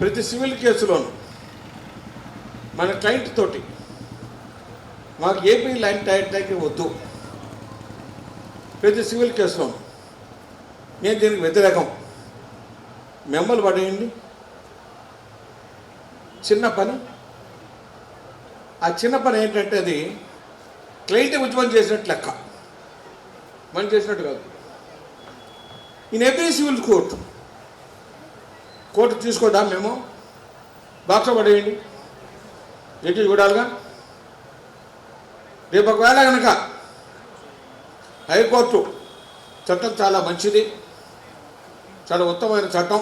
ప్రతి సివిల్ కేసులోనూ మన క్లయింట్ తోటి మాకు ఏపీ ల్యాండ్ టైటిల్ వద్దు, ప్రతి సివిల్ కేసులోనూ నేను దీనికి వ్యతిరేకం, మెంబర్లు పడేయండి. చిన్న పని, ఆ చిన్న పని ఏంటంటే అది క్లయింట్ ఉద్యమం చేసినట్టు లెక్క, మనం చేసినట్టు కాదు. ఇన్ ఎవ్రీ సివిల్ కోర్టు తీసుకోదా, మేము బాక్స్లో పడేయండి, జడ్జి చూడాలిగా. రేపు ఒకవేళ కనుక హైకోర్టు చట్టం చాలా మంచిది, చాలా ఉత్తమమైన చట్టం,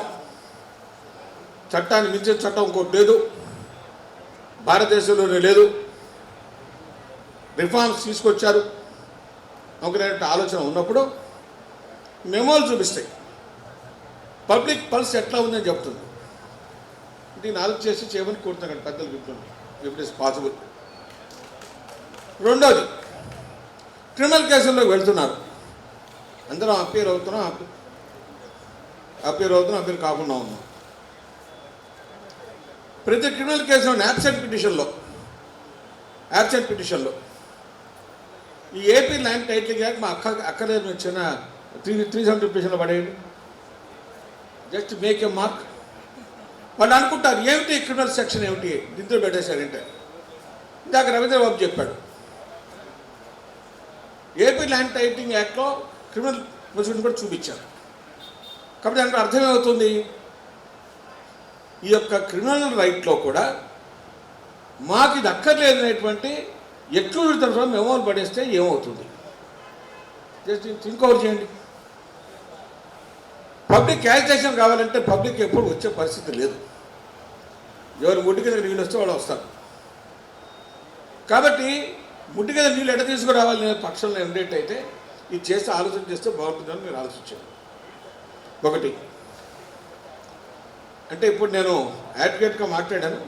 చట్టాన్ని మించిన చట్టం ఇంకోటి లేదు, భారతదేశంలోనే లేదు, రిఫార్మ్స్ తీసుకొచ్చారు అనుకునేటువంటి ఆలోచన ఉన్నప్పుడు మెమోలు చూపిస్తాయి, పబ్లిక్ పల్స్ ఎట్లా ఉందని చెప్తుంది. దీన్ని ఆలోచన చేసి చేయమని కోరుతున్నాను పెద్దలు చెప్తున్నాను, ఇఫ్ ఇట్ ఈస్ పాసిబుల్. రెండోది, క్రిమినల్ కేసుల్లోకి వెళ్తున్నారు, అందరం అపీర్ అవుతున్నాం అపీర్ కాకుండా ఉన్నాం. ప్రతి క్రిమినల్ కేసులో యాబ్సెంట్ పిటిషన్లో ఈ ఏపీ ల్యాండ్ టైటిల్ యాక్ట్ మా అక్కలేదు వచ్చిన 370 పిటిషన్లో పడేయండి, జస్ట్ మేక్ ఎ మార్క్. వాళ్ళు అనుకుంటారు ఏమిటి క్రిమినల్ సెక్షన్ ఏమిటి దీంతో పెట్టేశారంటే, ఇందాక రవీంద్రబాబు చెప్పాడు ఏపీ ల్యాండ్ టైటిలింగ్ యాక్ట్లో క్రిమినల్ ప్రొసీడింగ్ కూడా చూపించారు. కాబట్టి దాంట్లో అర్థమేమవుతుంది, ఈ యొక్క క్రిమినల్ రైట్లో కూడా మాకు ఇది అక్కర్లేదనేటువంటి ఎక్స్క్లూజివ్ తరఫున మెమోలు పడేస్తే ఏమవుతుంది, జస్ట్ థింక్ ఓవర్ చేయండి. పబ్లిక్ యాజిటేషన్ కావాలంటే పబ్లిక్ ఎప్పుడు వచ్చే పరిస్థితి లేదు, ఎవరు ముడ్డి కింద నీళ్ళు వస్తే వాళ్ళు వస్తారు. కాబట్టి ముడ్డి కింద నీళ్ళు ఎట తీసుకురావాలనే పక్షంలో ఉండేటైతే ఇది చేస్తే ఆలోచన చేస్తే బాగుంటుందని మీరు ఆలోచించాను. ఒకటి అంటే ఇప్పుడు నేను అడ్వకేట్గా మాట్లాడాను,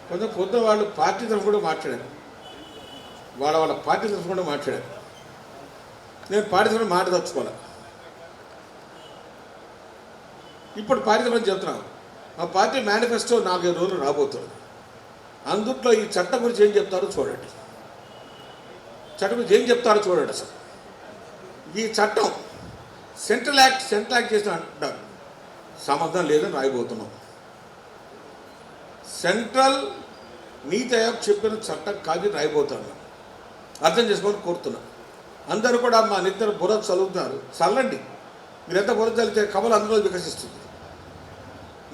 కొంచెం పొద్దున వాళ్ళు పార్టీ తరఫు కూడా మాట్లాడారు, వాళ్ళ పార్టీ తరఫు కూడా మాట్లాడారు. నేను పార్టీ తరఫున మాట్లాడదలుచుకోవాలి. ఇప్పుడు పార్టీ తరఫున చెప్తున్నాను, మా పార్టీ మేనిఫెస్టో 4 రోజులు రాబోతుంది. అందుట్లో ఈ చట్టం గురించి ఏం చెప్తారో చూడండి, చట్టం గురించి ఏం చెప్తారో చూడండి. అసలు ఈ చట్టం సెంట్రల్ యాక్ట్ చేసిన అంటారు, సంబంధం లేదని రాయబోతున్నాం. సెంట్రల్ నీతి ఆయోగ్ చెప్పిన చట్టం కాదు రాయబోతున్నాం, అర్థం చేసుకొని కోరుతున్నాం. అందరూ కూడా మా నిద్ర బుర్ర చదువుతున్నారు, చల్లండి. మీరు ఎంత బుర్ర చల్లితే కమలు అందులో వికసిస్తుంది.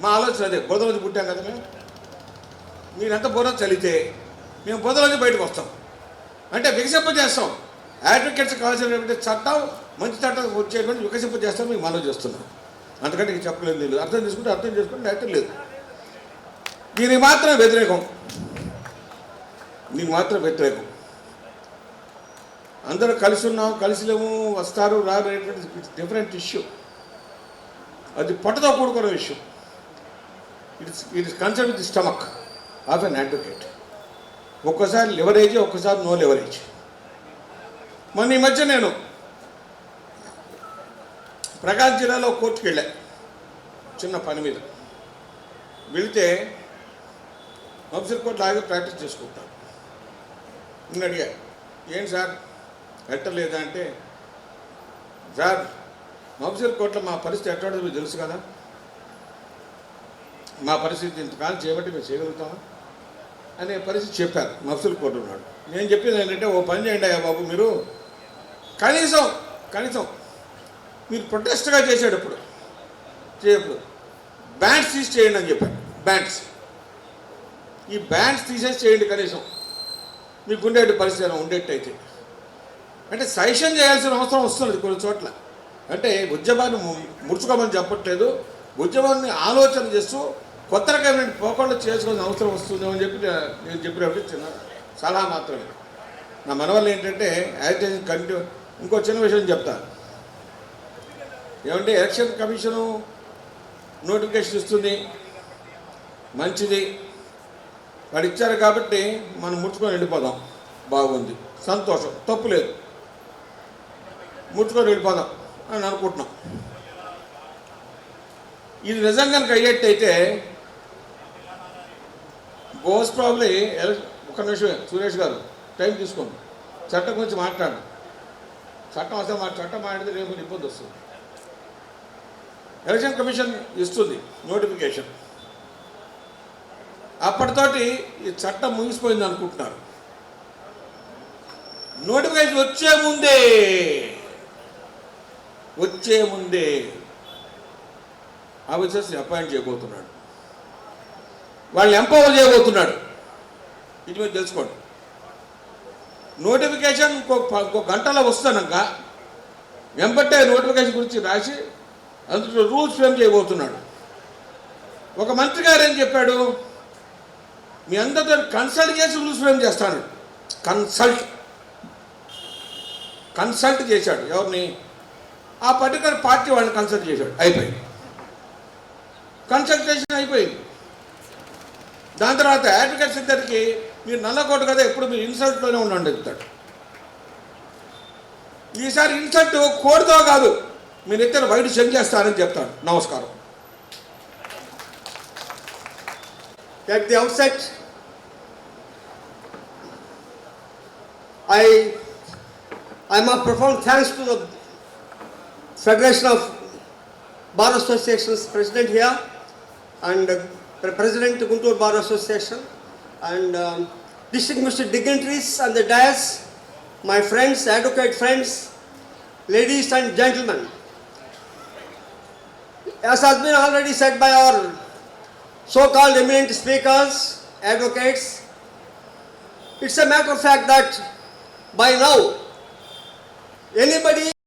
మా ఆలోచన అదే, బురద రోజు పుట్టాం కదా మేము. మీరు ఎంత బుర్ర చల్లితే మేము బురద రోజు బయటకు వస్తాం, అంటే వికసింపజేస్తాం. అడ్వకేట్స్ కావాల్సిన చట్టం మంచి చట్టం వచ్చేటువంటి వికసింపజేస్తాం మీకు మనం చేస్తున్నాం. అంతకంటే ఇంక చెప్పలేదు లేదు. అర్థం చేసుకుంటే డైరెక్ట్ లేదు. దీనికి మాత్రం వ్యతిరేకం. అందరూ కలిసి ఉన్నాం, కలిసి లేము, వస్తారు రారు అనేటువంటి డిఫరెంట్ ఇష్యూ. అది పొట్టతో కూడుకున్న విషయం. It is concern with the stomach of an advocate. ఒక్కసారి లివరేజ్, ఒక్కసారి నో లివరేజ్. మొన్న ఈ మధ్య నేను ప్రకాశం జిల్లాలో కోర్టుకు వెళ్ళా, చిన్న పని మీద వెళితే మఫ్సర్ కోర్టు లాగా ప్రాక్టీస్ చేసుకుంటాను. నేను అడిగా, ఏంటి సార్ ఎట్టలేదా అంటే, సార్ మఫ్సర్ కోర్టులో మా పరిస్థితి ఎట్లా మీకు తెలుసు కదా, మా పరిస్థితి ఇంతకాలం చేయబట్టి మేము చేయగలుగుతామా అనే పరిస్థితి చెప్పారు మఫ్సర్ కోర్టు ఉన్నాడు. నేను చెప్పింది ఏంటంటే, ఓ పని చేయండి అయ్యా బాబు, మీరు కనీసం మీరు ప్రొటెస్ట్గా చేసేటప్పుడు బ్యాండ్స్ తీసి చేయండి అని చెప్పాను. ఈ బ్యాండ్స్ తీసేసి చేయండి కనీసం, మీకు ఉండేటి పరిస్థితి ఉండేట్టయితే. అంటే సజెషన్ చేయాల్సిన అవసరం వస్తున్నది కొన్ని చోట్ల. అంటే ఉద్యమాన్ని ముడుచుకోమని చెప్పట్లేదు, ఉద్యమాన్ని ఆలోచన చేస్తూ కొత్త రకమైన పోకళ్ళు చేసుకోవాల్సిన అవసరం వస్తుందేమో అని చెప్పి నేను చెప్పినప్పుడు చిన్న సలహా మాత్రమే. నా మనవల్ల ఏంటంటే యాజిటేషన్ కంటిన్యూ. ఇంకో చిన్న విషయం చెప్తాను. ఏమంటే ఎలక్షన్ కమిషను నోటిఫికేషన్ ఇస్తుంది, మంచిది, వాడు ఇచ్చారు కాబట్టి మనం ముట్టుకొని వెళ్ళిపోదాం, బాగుంది, సంతోషం, తప్పు లేదు, ముట్టుకొని వెళ్ళిపోదాం అని అనుకుంటున్నాం. ఇది నిజంగా అయ్యేట్టయితే మోస్ట్ ప్రాబ్లీ ఒక నిమిషం సురేష్ గారు టైం తీసుకోండి. చట్టం గురించి మాట్లాడు. చట్టం అసలు చట్టం మాట్లాడితే రేపు ఇబ్బంది వస్తుంది. ఎలక్షన్ కమిషన్ ఇస్తుంది నోటిఫికేషన్. అప్పటితోటి ఈ చట్టం ముగిసిపోయింది అనుకుంటున్నారు. నోటిఫికేషన్ వచ్చే ముందే ఆఫీసర్స్ని అపాయింట్ చేయబోతున్నాడు, వాళ్ళని ఎంపవర్ చేయబోతున్నాడు. ఇది మీరు తెలుసుకోండి. నోటిఫికేషన్ ఇంకో గంటలో వస్తానక వెంబట్టే నోటిఫికేషన్ గురించి రాసి అందులో రూల్స్ ఫ్రేమ్ చేయబోతున్నాడు. ఒక మంత్రి గారు ఏం చెప్పాడు, మీ అందరితో కన్సల్ట్ చేసి రూల్స్ ఫ్రేమ్ చేస్తాను. కన్సల్ట్ చేశాడు. ఎవరిని? ఆ పర్టికులర్ పార్టీ వాళ్ళని కన్సల్ట్ చేశాడు. అయిపోయింది, కన్సల్టేషన్ అయిపోయింది. దాని తర్వాత అడ్వకేట్స్ ఇద్దరికి మీరు నల్లకోట కదా, ఎప్పుడు మీరు ఇన్సల్ట్లోనే ఉండండి చెప్తాడు. ఈసారి ఇన్సల్ట్ కోర్టుతో కాదు, మీరు ఇద్దరు బయట చెక్ చేస్తారని చెప్తాను. నమస్కారం. At the outset, I'm of profound thanks to the Federation of Bar Associations President here and President Guntur Bar Association and distinguished dignitaries on the dais, my friends, advocate friends, ladies and gentlemen. As has been already said by our so-called eminent speakers, advocates, it's a matter of fact that by now anybody